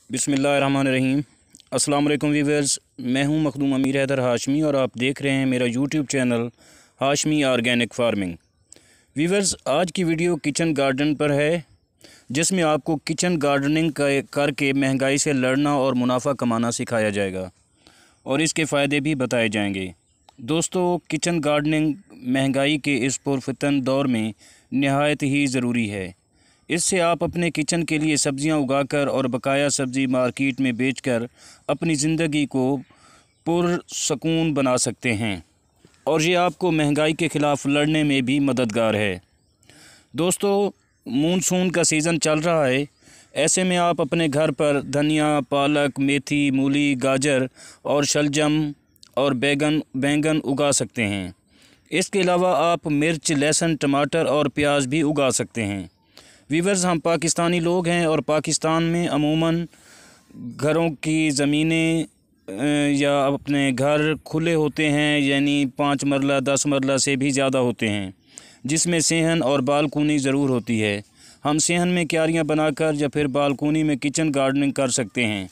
बिस्मिल्लाहिर्रहमानिर्रहीम। अस्सलाम वालेकुम वीवर्स, मैं हूं मखदूम अमीर हैदर हाशमी और आप देख रहे हैं मेरा YouTube channel Hashmi organic farming. Viewers, आज की वीडियो किचन गार्डन पर है, जिसमें आपको किचन गार्डनिंग करके महंगाई से लड़ना और मुनाफा कमाना सिखाया जाएगा और इसके फ़ायदे भी बताए जाएंगे। दोस्तों, किचन गार्डनिंग महंगाई के इस पुरफतन दौर में नहायत ही ज़रूरी है। इससे आप अपने किचन के लिए सब्ज़ियां उगाकर और बकाया सब्ज़ी मार्केट में बेचकर अपनी ज़िंदगी को पुरसकून बना सकते हैं और ये आपको महंगाई के ख़िलाफ़ लड़ने में भी मददगार है। दोस्तों, मानसून का सीज़न चल रहा है। ऐसे में आप अपने घर पर धनिया, पालक, मेथी, मूली, गाजर और शलजम और बैंगन उगा सकते हैं। इसके अलावा आप मिर्च, लहसुन, टमाटर और प्याज भी उगा सकते हैं। वीवर्स, हम पाकिस्तानी लोग हैं और पाकिस्तान में अमूमन घरों की ज़मीनें या अपने घर खुले होते हैं, यानी 5 मरला 10 मरला से भी ज़्यादा होते हैं, जिसमें सेहन और बालकनी ज़रूर होती है। हम सेहन में क्यारियां बनाकर या फिर बालकनी में किचन गार्डनिंग कर सकते हैं,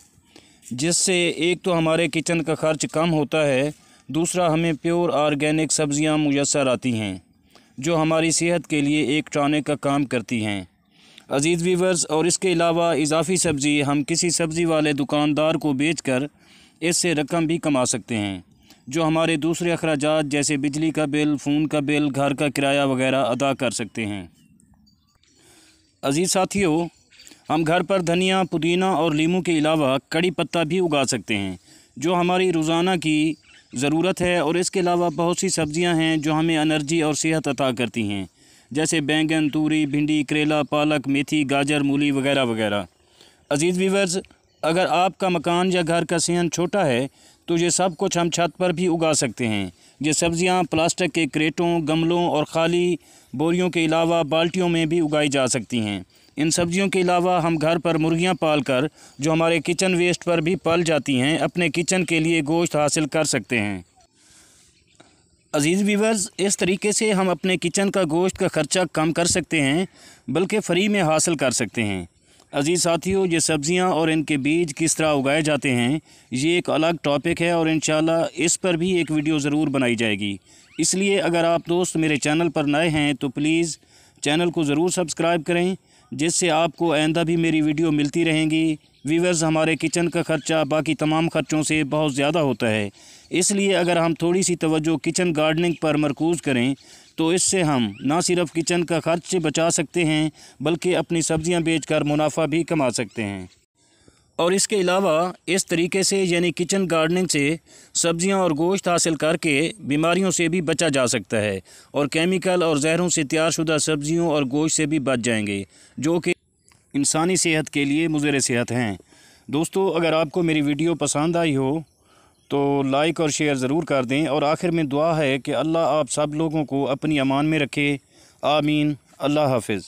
जिससे एक तो हमारे किचन का ख़र्च कम होता है, दूसरा हमें प्योर ऑर्गेनिक सब्ज़ियां मुयस्सर आती हैं जो हमारी सेहत के लिए एक टॉनिक का काम करती हैं। अज़ीज़ वीवर्स, और इसके अलावा इजाफ़ी सब्ज़ी हम किसी सब्ज़ी वाले दुकानदार को बेचकर इससे रकम भी कमा सकते हैं, जो हमारे दूसरे अखराजात जैसे बिजली का बिल, फ़ोन का बिल, घर का किराया वगैरह अदा कर सकते हैं। अज़ीज़ साथियों, हम घर पर धनिया, पुदीना और नींबू के अलावा कड़ी पत्ता भी उगा सकते हैं, जो हमारी रोज़ाना की ज़रूरत है। और इसके अलावा बहुत सी सब्ज़ियां हैं जो हमें एनर्जी और सेहत अता करती हैं, जैसे बैंगन, तूरी, भिंडी, करेला, पालक, मेथी, गाजर, मूली वगैरह वगैरह। अज़ीज़ वीवर्स, अगर आपका मकान या घर का सेहन छोटा है तो ये सब कुछ हम छत पर भी उगा सकते हैं। ये सब्ज़ियां प्लास्टिक के क्रेटों, गमलों और ख़ाली बोरियों के अलावा बाल्टियों में भी उगाई जा सकती हैं। इन सब्ज़ियों के अलावा हम घर पर मुर्गियां पालकर, जो हमारे किचन वेस्ट पर भी पल जाती हैं, अपने किचन के लिए गोश्त हासिल कर सकते हैं। अज़ीज़ वीवर्स, इस तरीके से हम अपने किचन का गोश्त का ख़र्चा कम कर सकते हैं, बल्कि फ्री में हासिल कर सकते हैं। अज़ीज़ साथियों, ये सब्ज़ियां और इनके बीज किस तरह उगाए जाते हैं, ये एक अलग टॉपिक है और इंशाल्लाह इस पर भी एक वीडियो ज़रूर बनाई जाएगी। इसलिए अगर आप दोस्त मेरे चैनल पर नए हैं तो प्लीज़ चैनल को ज़रूर सब्सक्राइब करें, जिससे आपको आइंदा भी मेरी वीडियो मिलती रहेंगी। वीवर्स, हमारे किचन का ख़र्चा बाकी तमाम ख़र्चों से बहुत ज़्यादा होता है, इसलिए अगर हम थोड़ी सी तवज्जो किचन गार्डनिंग पर मरकूज़ करें तो इससे हम ना सिर्फ किचन का ख़र्च से बचा सकते हैं, बल्कि अपनी सब्ज़ियां बेचकर मुनाफा भी कमा सकते हैं। और इसके अलावा इस तरीके से, यानी किचन गार्डनिंग से सब्ज़ियां और गोश्त हासिल करके बीमारियों से भी बचा जा सकता है और केमिकल और जहरों से तैयारशुदा सब्ज़ियों और गोश्त से भी बच जाएंगे, जो कि इंसानी सेहत के लिए मुज़र सेहत हैं। दोस्तों, अगर आपको मेरी वीडियो पसंद आई हो तो लाइक और शेयर ज़रूर कर दें, और आखिर में दुआ है कि अल्लाह आप सब लोगों को अपनी अमान में रखे। आमीन। अल्लाह हाफ़िज़।